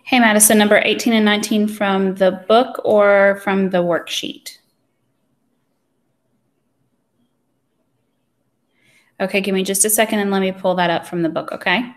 Hey, Madison, number 18 and 19 from the book or from the worksheet? Okay, give me just a second and let me pull that up from the book, okay?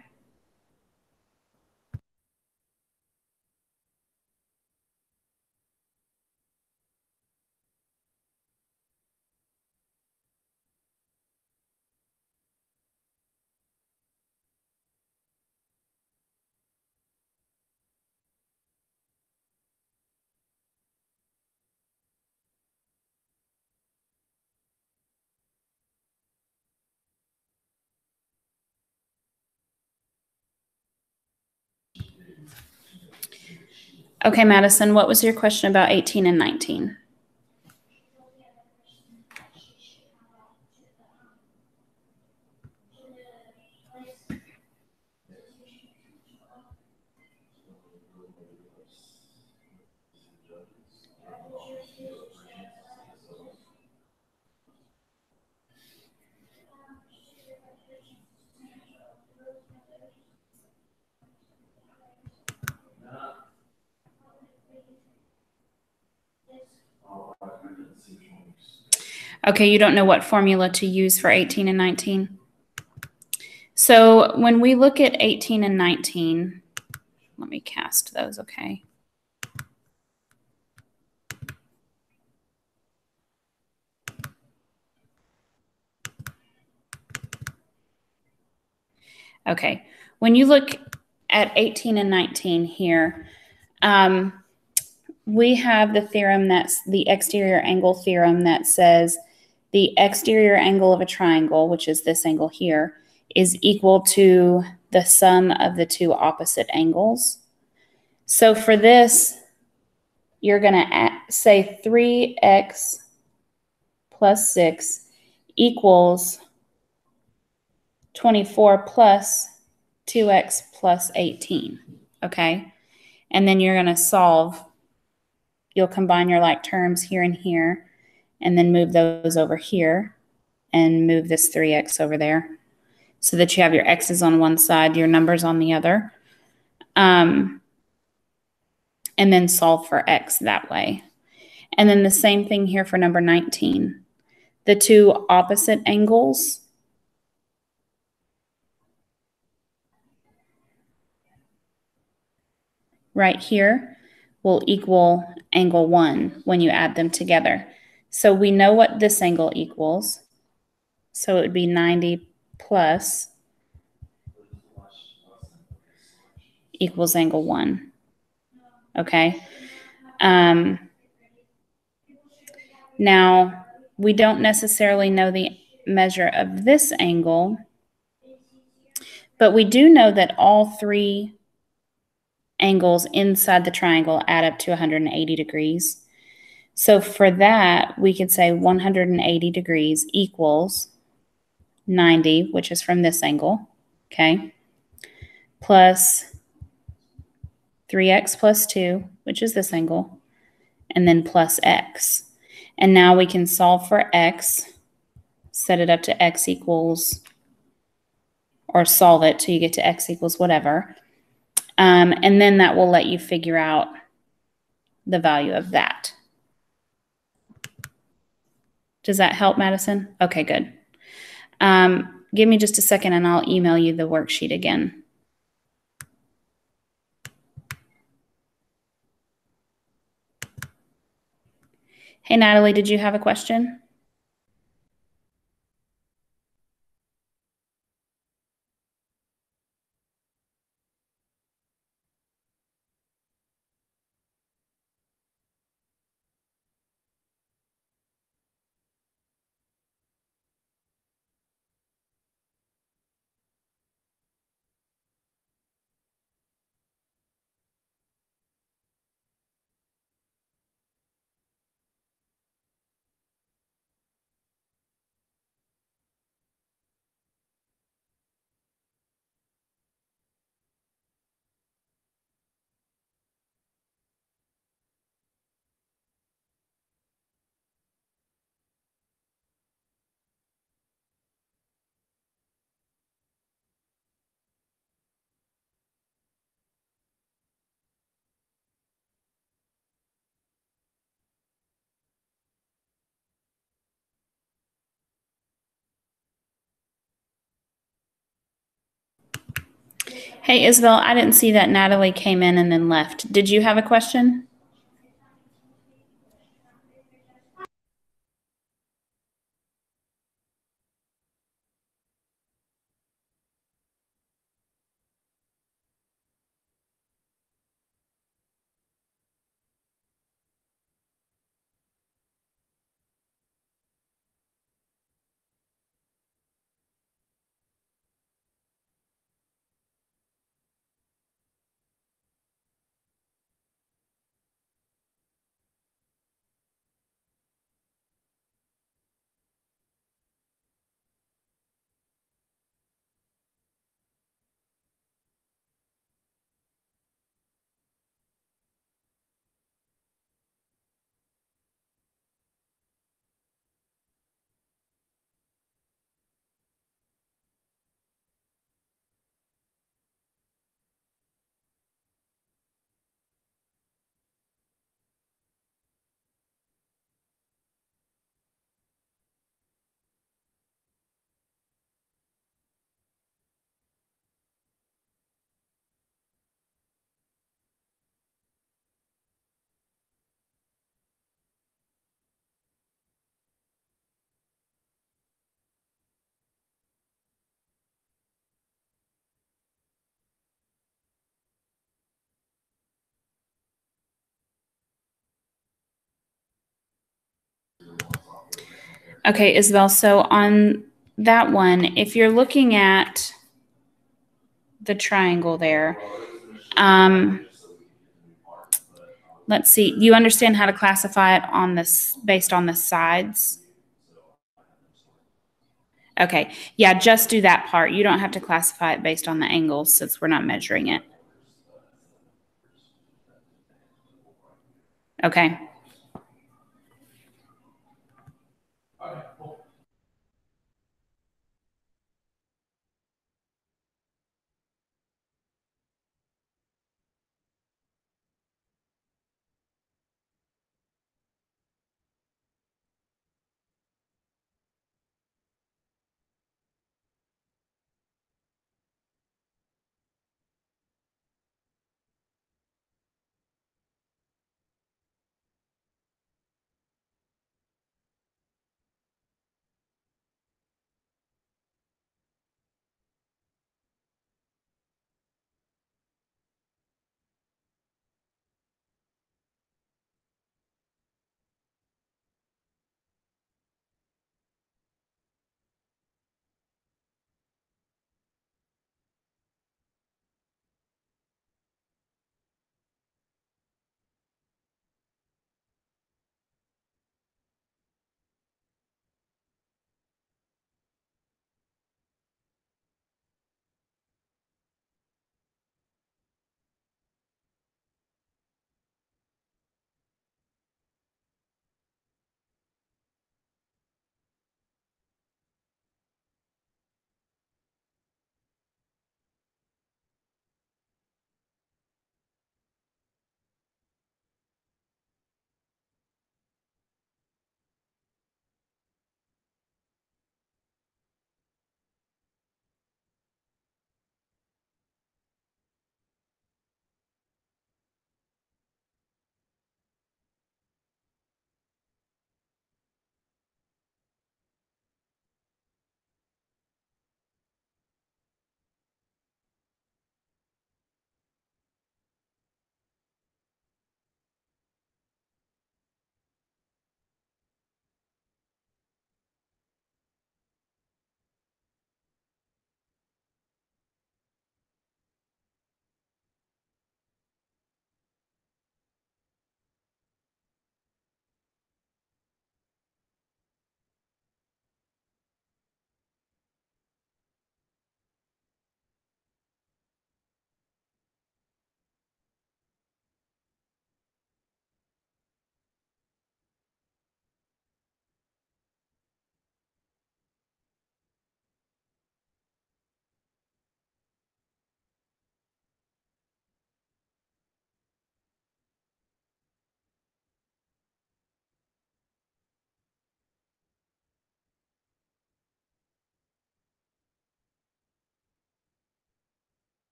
Okay, Madison, what was your question about 18 and 19? Okay, you don't know what formula to use for 18 and 19? So when we look at 18 and 19, let me cast those, okay? Okay, when you look at 18 and 19 here, we have the theorem that's the exterior angle theorem that says the exterior angle of a triangle, which is this angle here, is equal to the sum of the two opposite angles. So for this, you're going to say 3x plus 6 equals 24 plus 2x plus 18, okay? And then you're going to solve. You'll combine your like terms here and here, and then move those over here and move this 3x over there so that you have your x's on one side, your numbers on the other. And then solve for x that way. And then the same thing here for number 19. The two opposite angles right here will equal angle 1 when you add them together. So we know what this angle equals. So it would be 90 plus equals angle 1. Okay. Now, we don't necessarily know the measure of this angle, but we do know that all three angles inside the triangle add up to 180 degrees. So for that, we could say 180 degrees equals 90, which is from this angle, okay, plus 3x plus 2, which is this angle, and then plus x. And now we can solve for x, set it up to x equals, or solve it till you get to x equals whatever. And then that will let you figure out the value of that. Does that help, Madison? Okay, good. Give me just a second and I'll email you the worksheet again. Hey, Natalie, did you have a question? Hey, Isabel, I didn't see that Natalie came in and then left. Did you have a question? Okay, Isabel, so on that one, if you're looking at the triangle there, let's see, you understand how to classify it on this based on the sides? Okay, yeah, just do that part. You don't have to classify it based on the angles since we're not measuring it. Okay.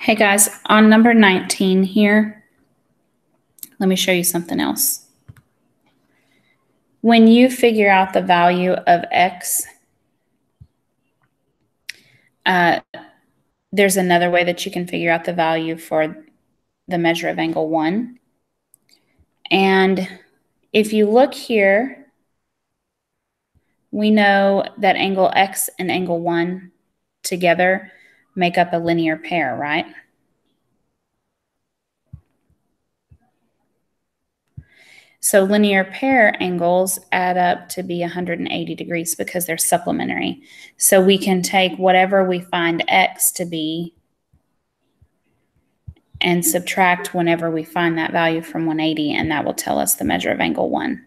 Hey guys, on number 19 here, let me show you something else. When you figure out the value of x, there's another way that you can figure out the value for the measure of angle 1. And if you look here, we know that angle x and angle 1 together make up a linear pair, right? So linear pair angles add up to be 180 degrees because they're supplementary. So we can take whatever we find x to be and subtract whenever we find that value from 180, and that will tell us the measure of angle 1.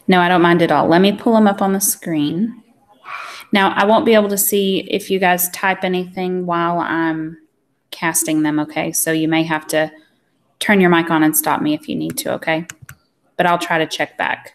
No, I don't mind at all. Let me pull them up on the screen. Now, I won't be able to see if you guys type anything while I'm casting them, okay? So you may have to turn your mic on and stop me if you need to, okay? But I'll try to check back.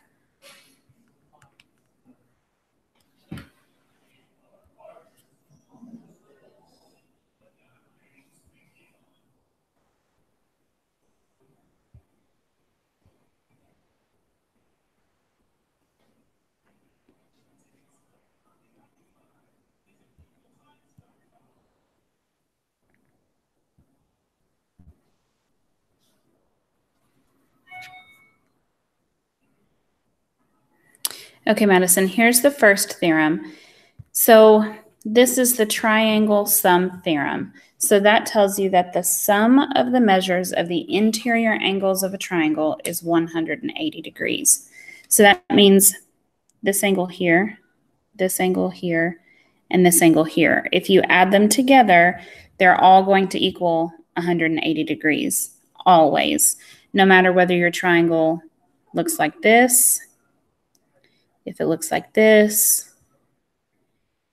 Okay, Madison, here's the first theorem. So this is the triangle sum theorem. So that tells you that the sum of the measures of the interior angles of a triangle is 180 degrees. So that means this angle here, and this angle here. If you add them together, they're all going to equal 180 degrees, always. No matter whether your triangle looks like this, if it looks like this,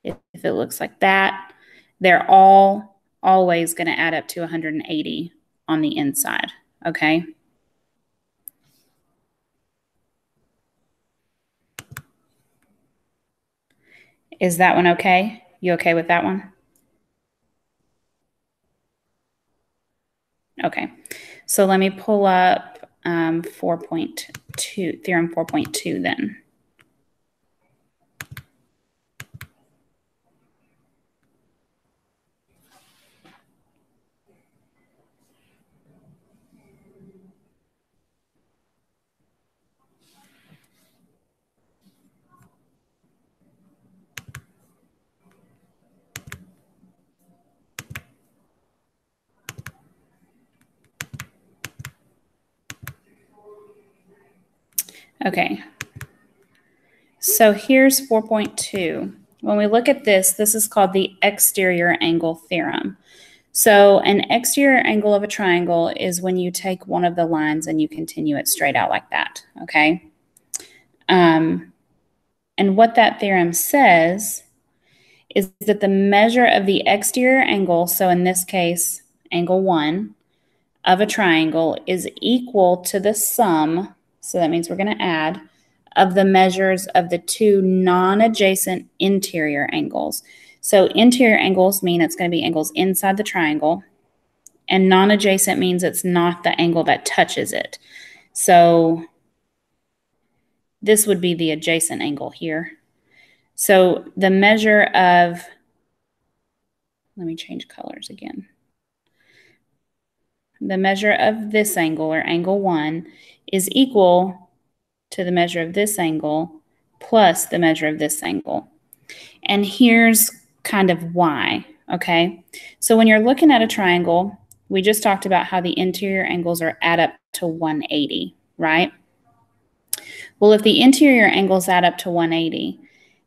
if it looks like that, they're all always going to add up to 180 on the inside, okay? Is that one okay? You okay with that one? Okay, so let me pull up 4.2, theorem 4.2 then. Okay, so here's 4.2. When we look at this, this is called the exterior angle theorem. So an exterior angle of a triangle is when you take one of the lines and you continue it straight out like that, okay? And what that theorem says is that the measure of the exterior angle, so in this case, angle 1, of a triangle is equal to the sum, so that means we're going to add, of the measures of the two non-adjacent interior angles. So interior angles mean it's going to be angles inside the triangle, and non-adjacent means it's not the angle that touches it. So this would be the adjacent angle here. So the measure of, let me change colors again. The measure of this angle, or angle 1, is equal to the measure of this angle plus the measure of this angle. And here's kind of why, okay? So when you're looking at a triangle, we just talked about how the interior angles are add up to 180, right? Well, if the interior angles add up to 180,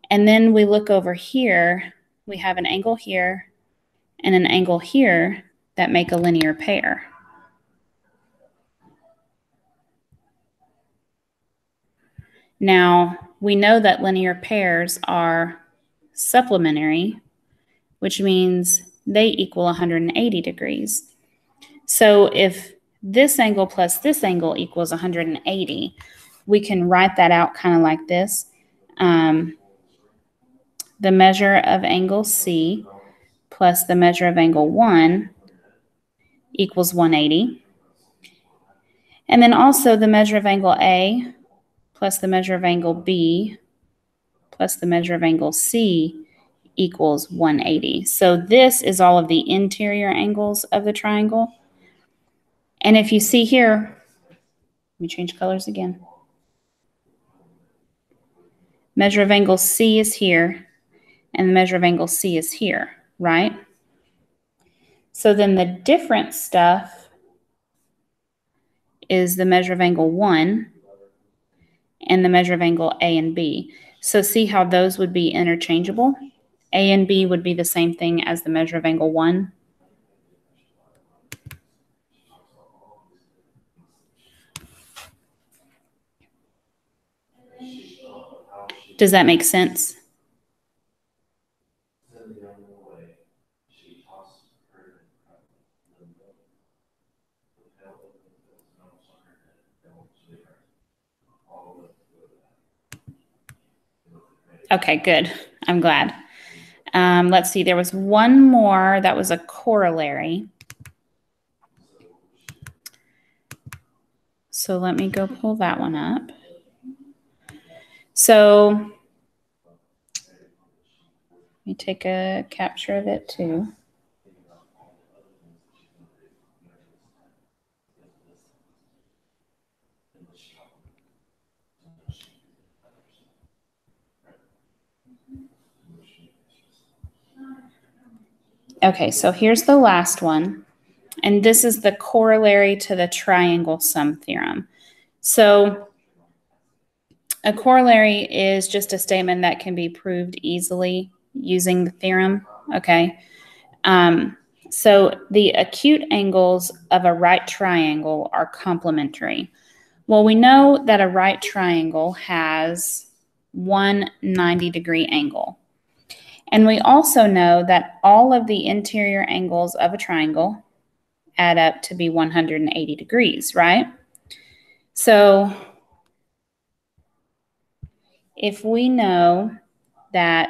and then we look over here, we have an angle here and an angle here that make a linear pair. Now, we know that linear pairs are supplementary, which means they equal 180 degrees. So if this angle plus this angle equals 180, we can write that out kind of like this. The measure of angle C plus the measure of angle 1 equals 180. And then also the measure of angle A plus the measure of angle B plus the measure of angle C equals 180. So this is all of the interior angles of the triangle. And if you see here, let me change colors again. Measure of angle C is here, and the measure of angle C is here, right? So then the different stuff is the measure of angle 1 and the measure of angle A and B. So see how those would be interchangeable? A and B would be the same thing as the measure of angle 1. Does that make sense? Okay, good. I'm glad. Let's see. There was one more that was a corollary. So let me go pull that one up. So let me take a capture of it too. Okay, so here's the last one. And this is the corollary to the triangle sum theorem. So a corollary is just a statement that can be proved easily using the theorem, okay? So the acute angles of a right triangle are complementary. Well, we know that a right triangle has one 90-degree angle. And we also know that all of the interior angles of a triangle add up to be 180 degrees, right? So if we know that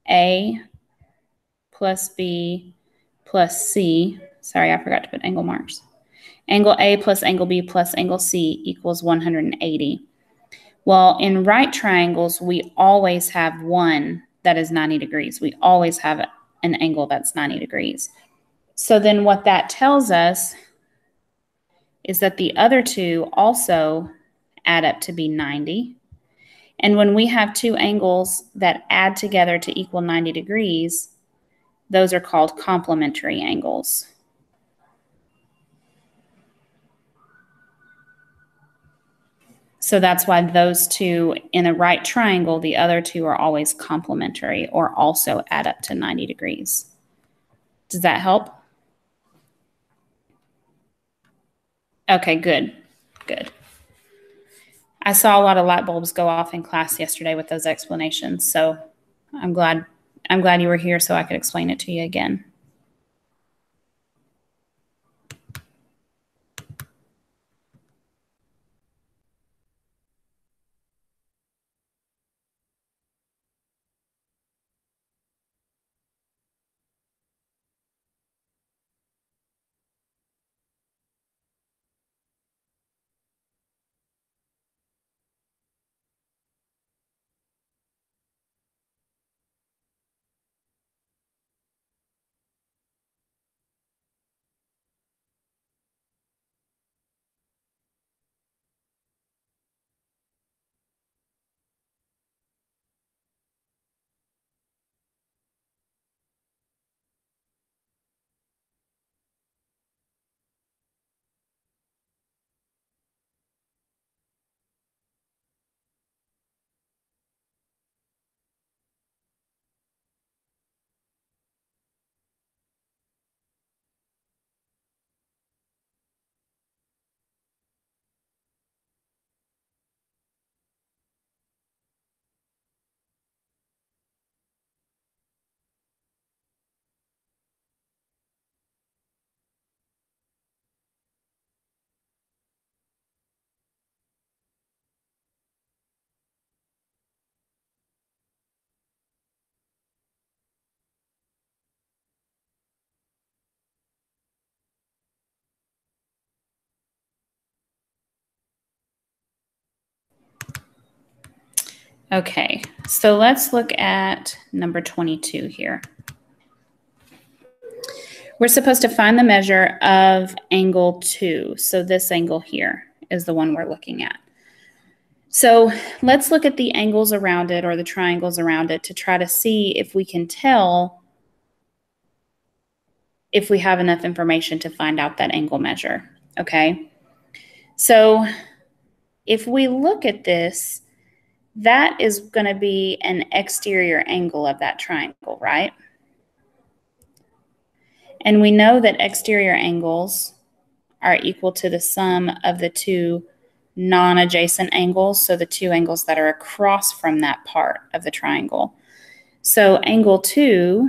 A plus B plus C, sorry, I forgot to put angle marks. Angle A plus angle B plus angle C equals 180. Well, in right triangles, we always have one that is 90 degrees. We always have an angle that's 90 degrees. So then what that tells us is that the other two also add up to be 90. And when we have two angles that add together to equal 90 degrees, those are called complementary angles. So that's why those two in a right triangle, the other two are always complementary or also add up to 90 degrees. Does that help? Okay, good, good. I saw a lot of light bulbs go off in class yesterday with those explanations, so I'm glad you were here so I could explain it to you again. Okay, so let's look at number 22 here. We're supposed to find the measure of angle 2. So this angle here is the one we're looking at. So let's look at the angles around it or the triangles around it to try to see if we can tell if we have enough information to find out that angle measure, okay? So if we look at this, that is going to be an exterior angle of that triangle, right? And we know that exterior angles are equal to the sum of the two non-adjacent angles, so the two angles that are across from that part of the triangle. So angle 2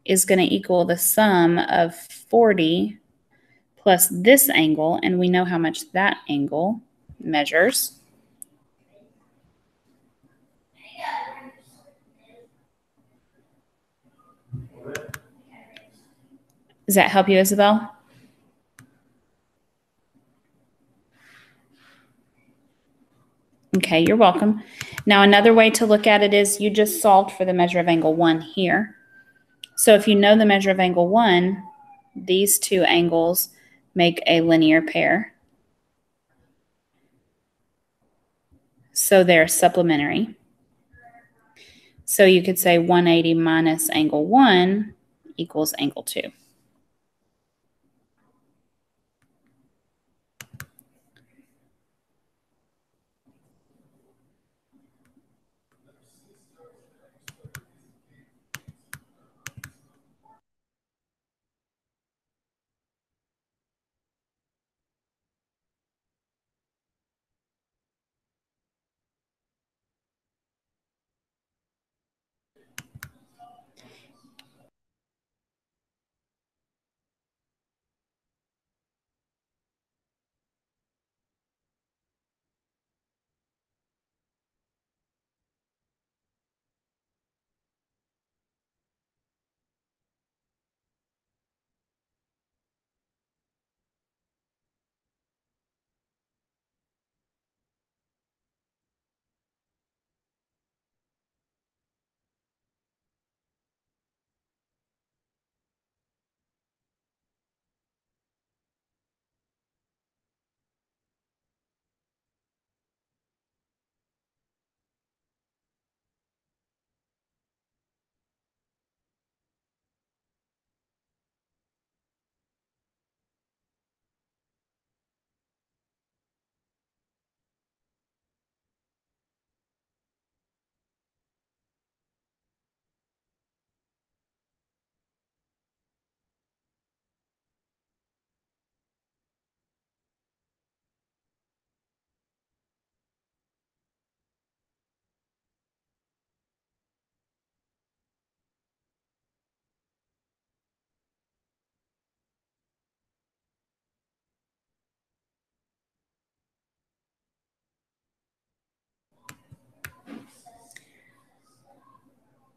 is going to equal the sum of 40 plus this angle, and we know how much that angle measures. Does that help you, Isabel? Okay, you're welcome. Now, another way to look at it is you just solved for the measure of angle 1 here. So if you know the measure of angle 1, these two angles make a linear pair. So they're supplementary. So you could say 180 minus angle 1 equals angle 2.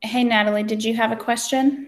Hey, Natalie, did you have a question?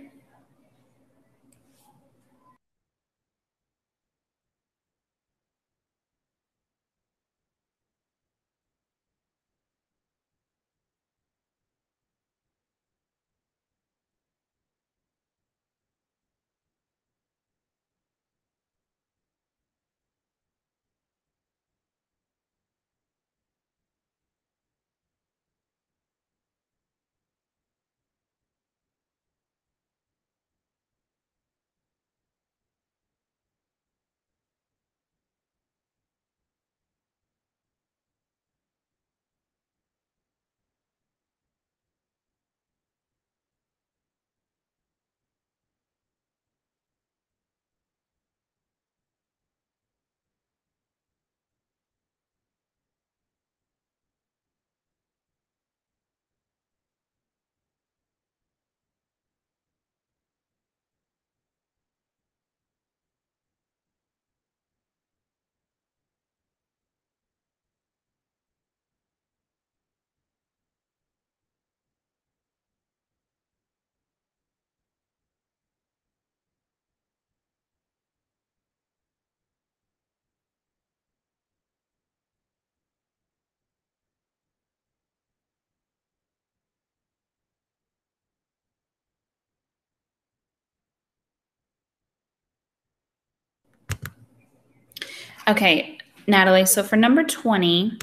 Okay, Natalie, so for number 20,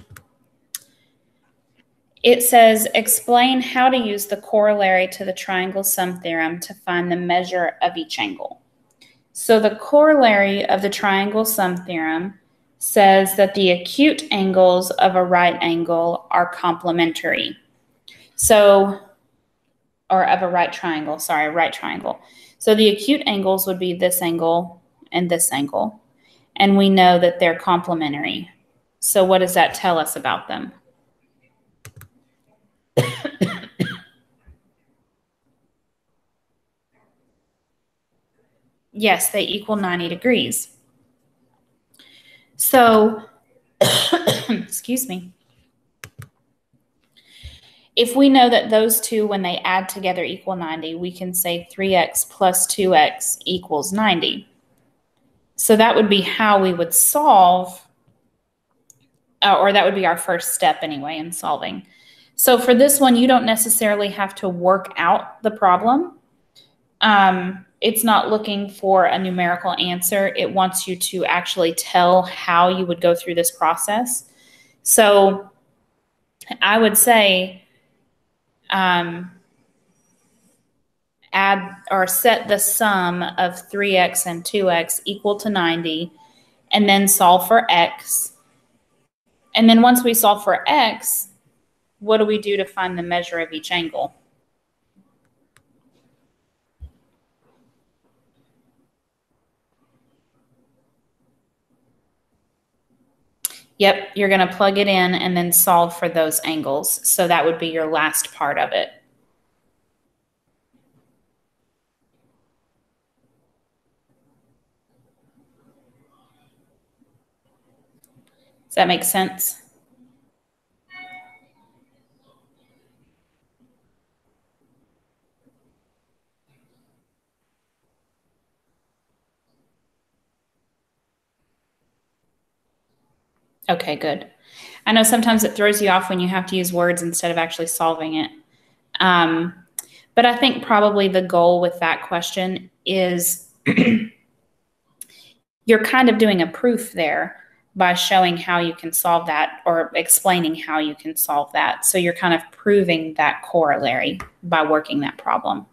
it says explain how to use the corollary to the triangle sum theorem to find the measure of each angle. So the corollary of the triangle sum theorem says that the acute angles of a right angle are complementary. So, or of a right triangle, sorry, right triangle. So the acute angles would be this angle and this angle. And we know that they're complementary. So what does that tell us about them? Yes, they equal 90 degrees. So, excuse me. If we know that those two, when they add together, equal 90, we can say 3x plus 2x equals 90. So that would be how we would solve, or that would be our first step anyway in solving. So for this one, you don't necessarily have to work out the problem. It's not looking for a numerical answer. It wants you to actually tell how you would go through this process. So I would say add or set the sum of 3x and 2x equal to 90, and then solve for x. And then once we solve for x, what do we do to find the measure of each angle? Yep, you're going to plug it in and then solve for those angles. So that would be your last part of it. Does that make sense? Okay, good. I know sometimes it throws you off when you have to use words instead of actually solving it. But I think probably the goal with that question is you're kind of doing a proof there by showing how you can solve that or explaining how you can solve that. So you're kind of proving that corollary by working that problem.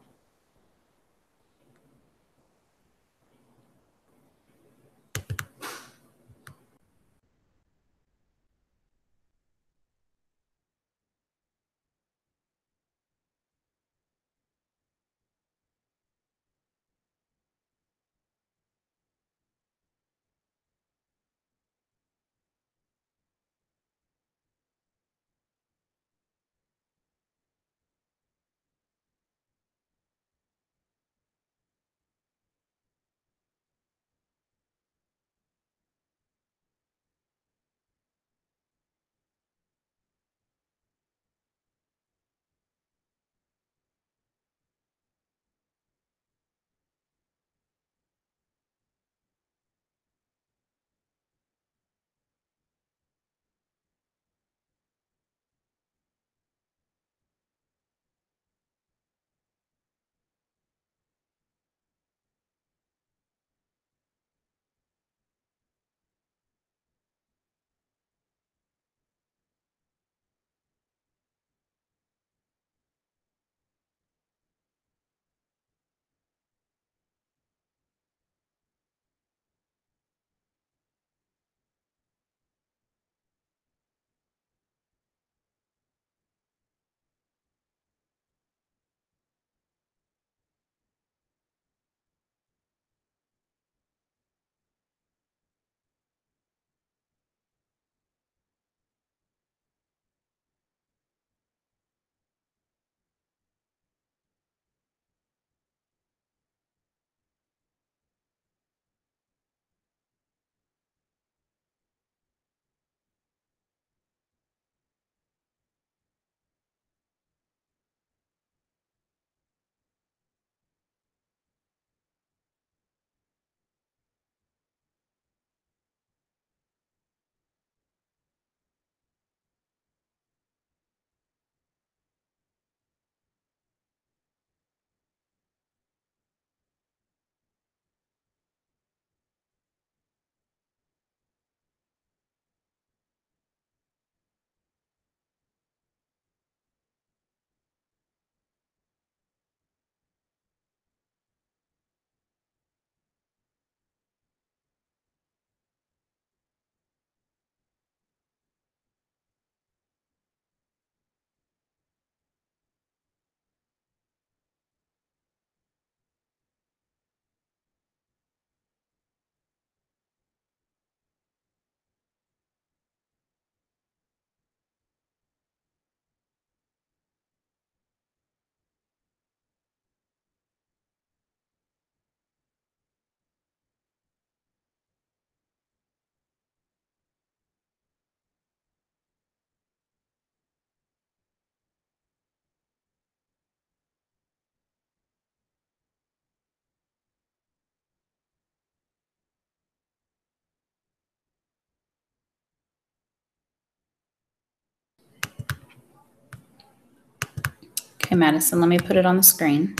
Okay, Madison, let me put it on the screen.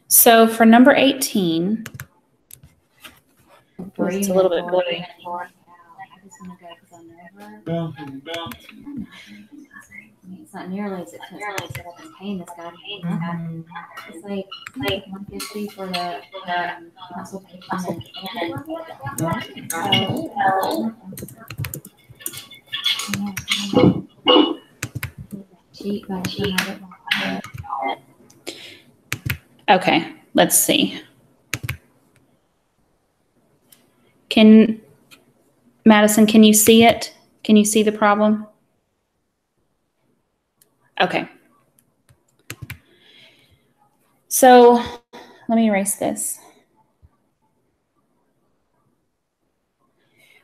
So for number 18, it's a little bit blurry. I just want to go because I'm nervous. It's not nearly as expensive as paying this guy. It's like 150 for the consultation. Okay, let's see. Madison, can you see it? Can you see the problem? Okay. So let me erase this.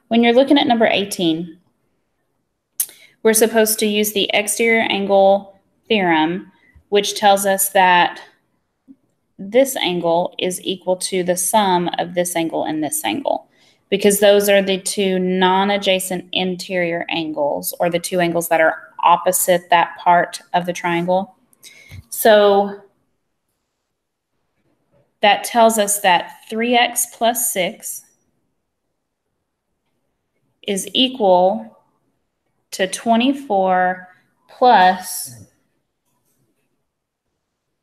When you're looking at number 18, we're supposed to use the exterior angle theorem, which tells us that this angle is equal to the sum of this angle and this angle, because those are the two non-adjacent interior angles, or the two angles that are opposite that part of the triangle. So that tells us that 3x plus 6 is equal to 24 plus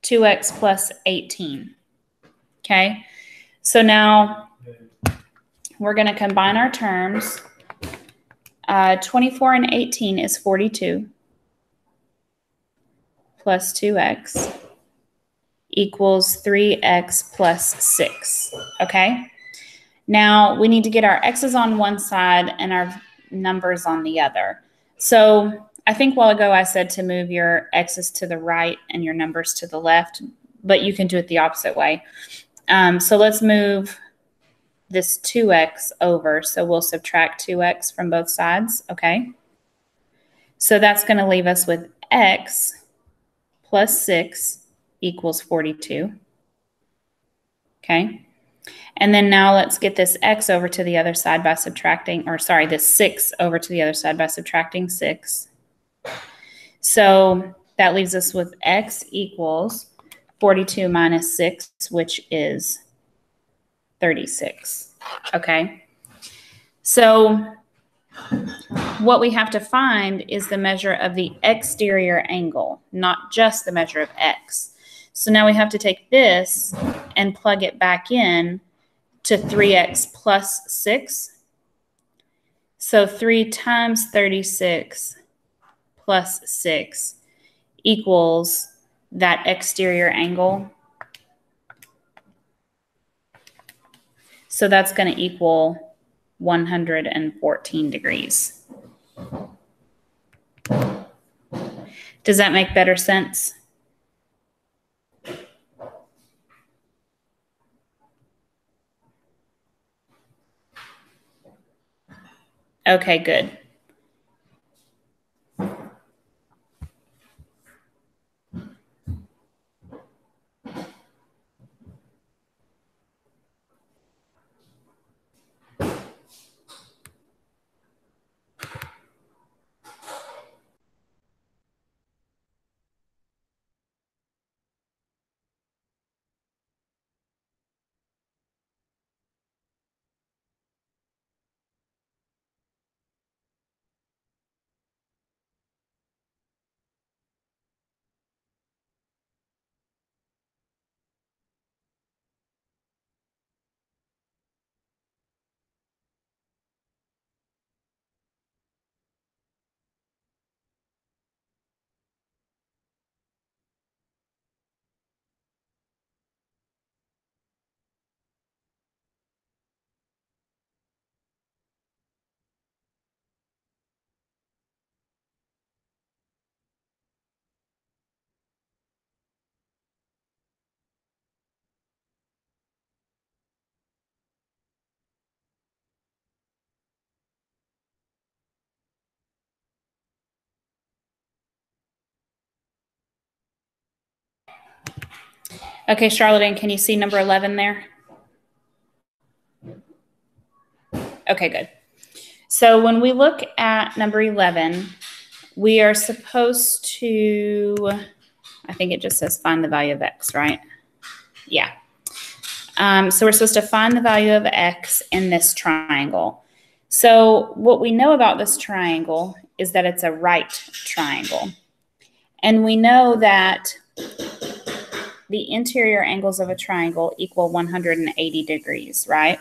2x plus 18. Okay, so now we're going to combine our terms. 24 and 18 is 42 plus 2x equals 3x plus 6. Okay, now we need to get our x's on one side and our numbers on the other. So I think a while ago I said to move your x's to the right and your numbers to the left, but you can do it the opposite way. So let's move this 2x over. So we'll subtract 2x from both sides, okay? So that's going to leave us with x plus 6 equals 42, okay? And then now let's get this x over to the other side by subtracting, or sorry, this 6 over to the other side by subtracting 6. So that leaves us with x equals 42 minus 6, which is 36, okay? So what we have to find is the measure of the exterior angle, not just the measure of x. So now we have to take this and plug it back in to 3x plus 6. So 3 times 36 plus 6 equals that exterior angle. So that's going to equal 114 degrees. Does that make better sense? Okay, good. Okay, Charlotte, can you see number 11 there? Okay, good. So when we look at number 11, we are supposed to, I think it just says find the value of x, right? Yeah. So we're supposed to find the value of x in this triangle. So what we know about this triangle is that it's a right triangle. And we know that the interior angles of a triangle equal 180 degrees, right?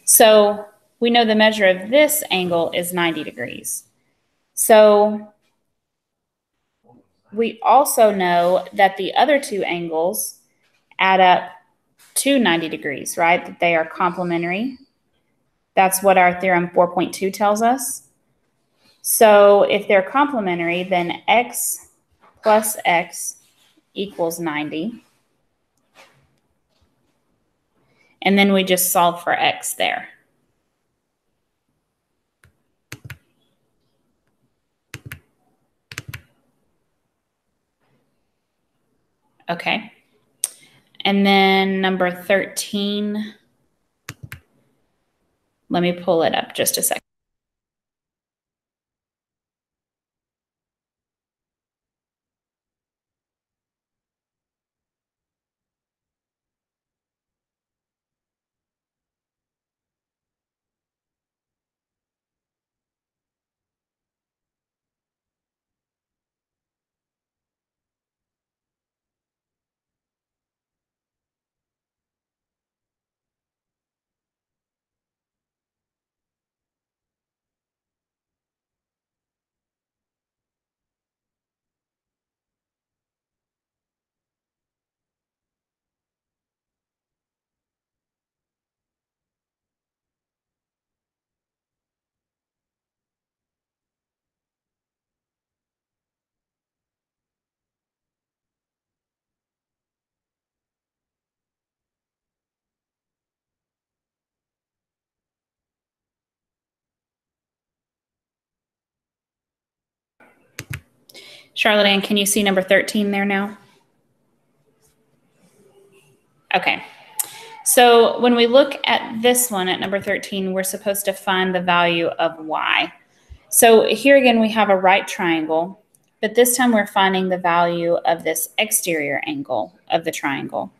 So we know the measure of this angle is 90 degrees. So we also know that the other two angles add up to 90 degrees, right? That they are complementary. That's what our theorem 4.2 tells us. So if they're complementary, then x plus x equals 90. And then we just solve for x there. Okay. And then number 13, let me pull it up just a second. Charlotte Ann, can you see number 13 there now? Okay. So when we look at this one at number 13, we're supposed to find the value of y. So here again, we have a right triangle, but this time we're finding the value of this exterior angle of the triangle.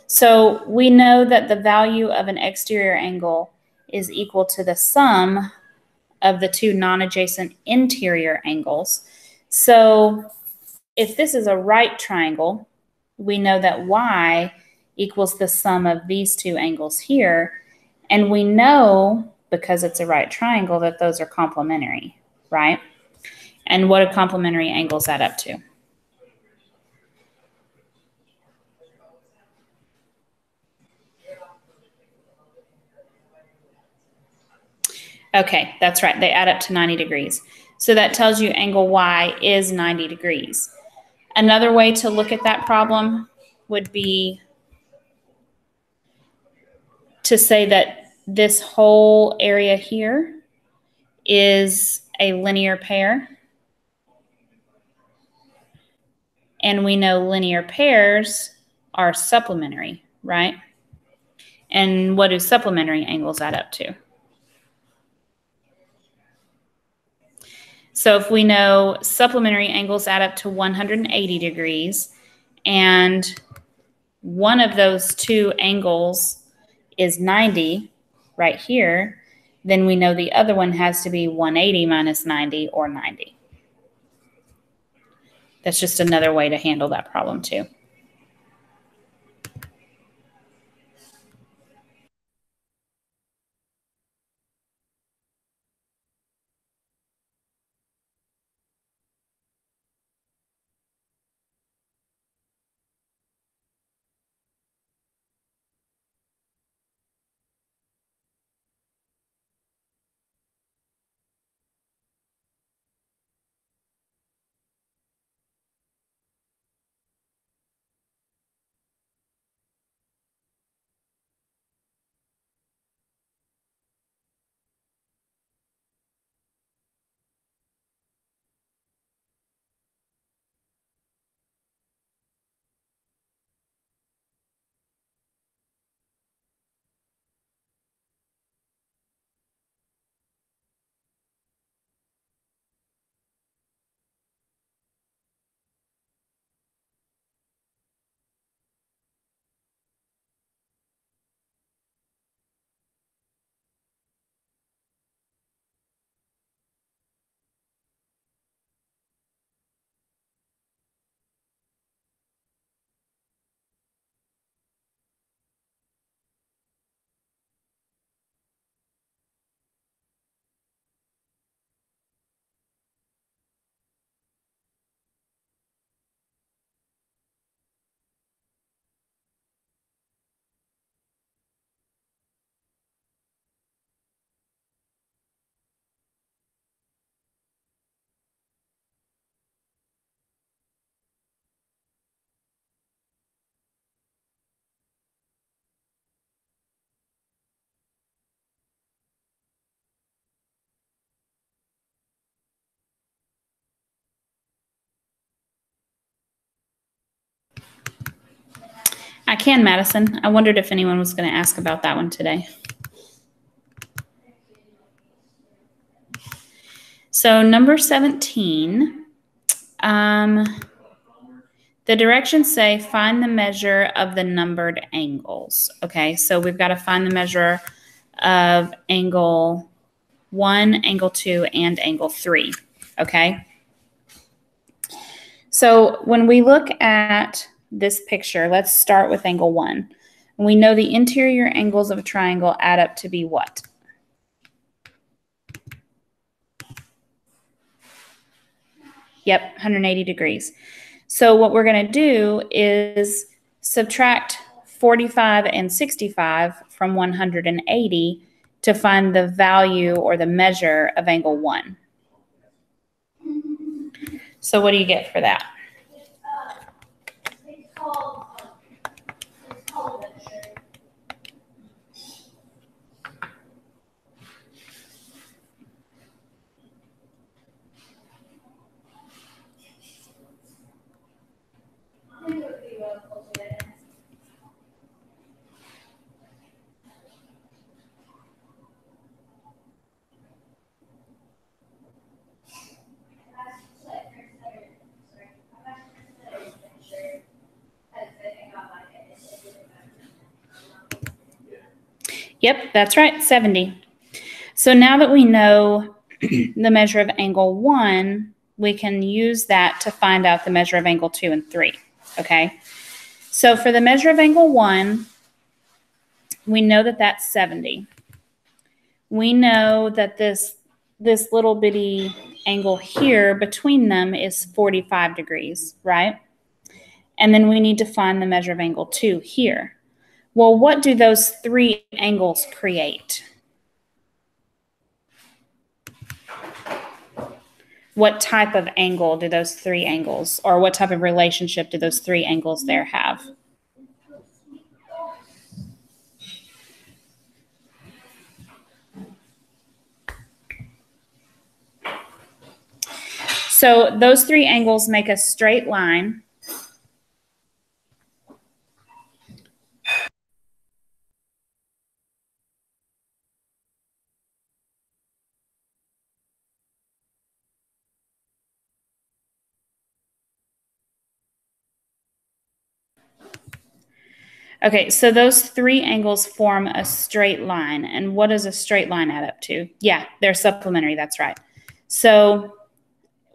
So we know that the value of an exterior angle is equal to the sum of the two non-adjacent interior angles. So if this is a right triangle, we know that y equals the sum of these two angles here. And we know, because it's a right triangle, that those are complementary, right? And what do complementary angles add up to? Okay, that's right. They add up to 90 degrees. So that tells you angle y is 90 degrees. Another way to look at that problem would be to say that this whole area here is a linear pair. And we know linear pairs are supplementary, right? And what do supplementary angles add up to? So if we know supplementary angles add up to 180 degrees, and one of those two angles is 90 right here, then we know the other one has to be 180 minus 90 or 90. That's just another way to handle that problem too. I can, Madison. I wondered if anyone was going to ask about that one today. So number 17, the directions say find the measure of the numbered angles. Okay, so we've got to find the measure of angle 1, angle 2, and angle 3. Okay. So when we look at this picture, let's start with angle 1. We know the interior angles of a triangle add up to be what? Yep, 180 degrees. So what we're going to do is subtract 45 and 65 from 180 to find the value or the measure of angle 1. So what do you get for that? Yep, that's right, 70. So now that we know the measure of angle 1, we can use that to find out the measure of angle 2 and 3, okay? So for the measure of angle 1, we know that that's 70. We know that this little bitty angle here between them is 45 degrees, right? And then we need to find the measure of angle 2 here. Well, what do those 3 angles create? What type of angle do those 3 angles, or what type of relationship do those 3 angles there have? So those 3 angles make a straight line. Okay, so those 3 angles form a straight line. And what does a straight line add up to? Yeah, they're supplementary, that's right. So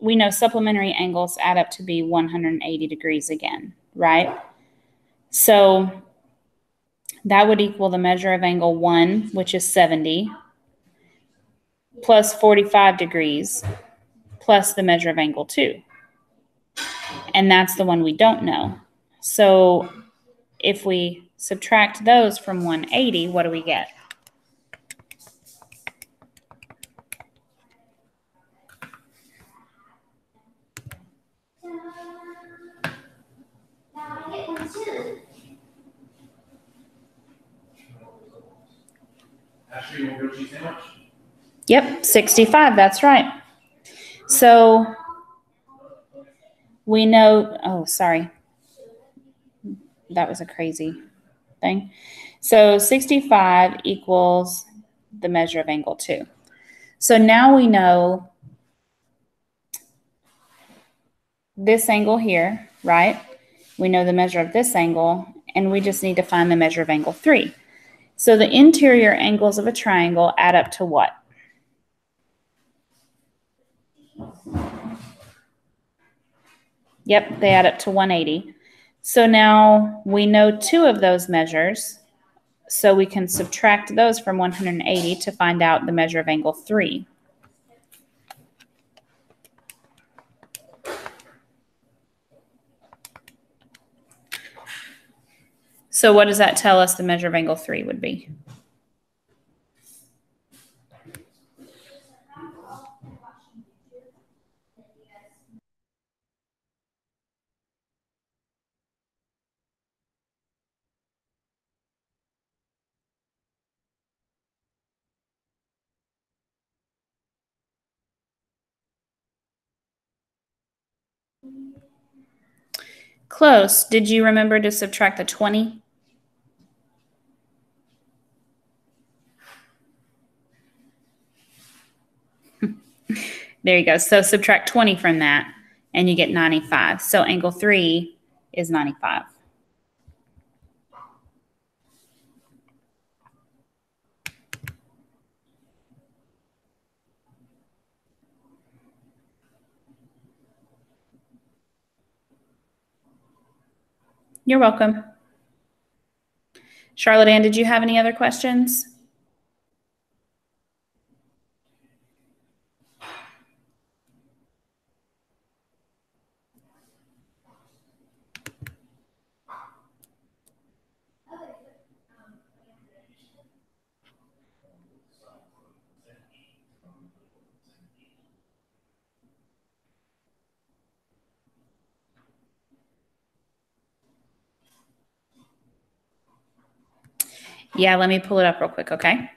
we know supplementary angles add up to be 180 degrees again, right? So that would equal the measure of angle 1, which is 70, plus 45 degrees, plus the measure of angle 2. And that's the one we don't know. So if we subtract those from 180, what do we get? Yep, 65, that's right. So we know, oh, sorry. That was a crazy thing. So 65 equals the measure of angle 2. So now we know this angle here, right? We know the measure of this angle, and we just need to find the measure of angle 3. So the interior angles of a triangle add up to what? Yep, they add up to 180. So now we know 2 of those measures, so we can subtract those from 180 to find out the measure of angle 3. So what does that tell us the measure of angle 3 would be? Close. Did you remember to subtract the 20? There you go. So subtract 20 from that, and you get 95. So angle 3 is 95. You're welcome. Charlotte Ann, did you have any other questions? Yeah, let me pull it up real quick, okay?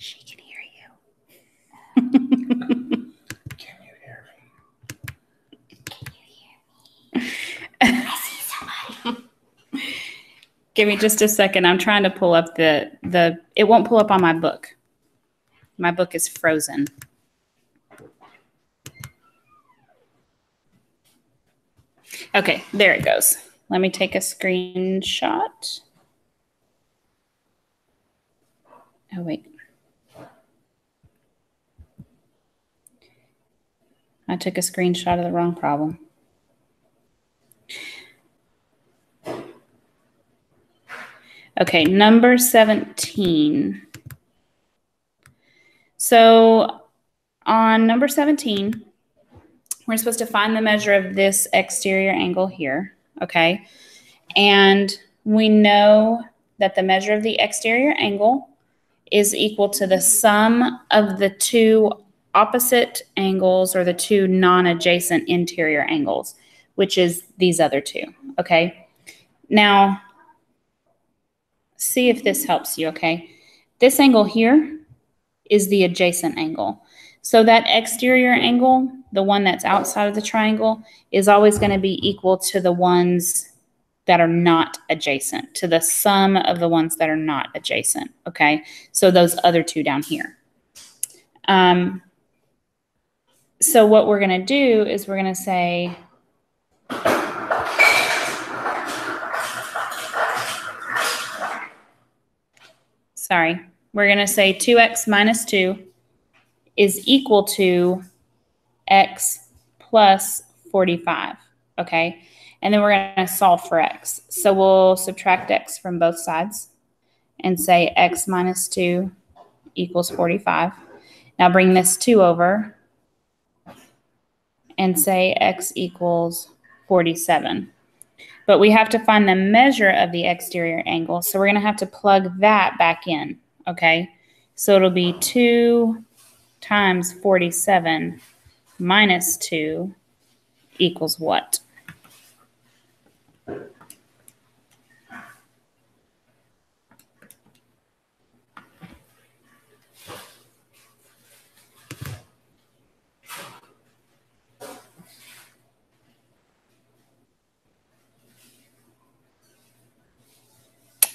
She can hear you. Can you hear me? Can you hear me? I see somebody. Give me just a second. I'm trying to pull up the it won't pull up on my book. My book is frozen. Okay, there it goes. Let me take a screenshot. Oh, wait. I took a screenshot of the wrong problem. Okay, number 17. So on number 17, we're supposed to find the measure of this exterior angle here, okay? And we know that the measure of the exterior angle is equal to the sum of the two opposite angles or the two non-adjacent interior angles, which is these other two, okay? Now, see if this helps you, okay? This angle here is the adjacent angle. So that exterior angle, the one that's outside of the triangle, is always going to be equal to the ones that are not adjacent, to the sum of the ones that are not adjacent, okay? So those other two down here. So what we're going to do is we're going to say, we're going to say 2x minus 2 is equal to x plus 45, okay? And then we're going to solve for x. So we'll subtract x from both sides and say x minus 2 equals 45. Now bring this 2 over and say x equals 47. But we have to find the measure of the exterior angle, so we're going to have to plug that back in, okay? So it'll be 2 times 47 minus 2 equals what?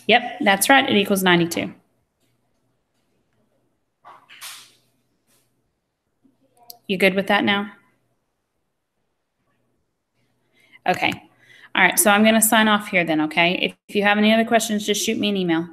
Yep, that's right. It equals 92. You good with that now? Okay. All right, so I'm going to sign off here then, okay? If you have any other questions, just shoot me an email.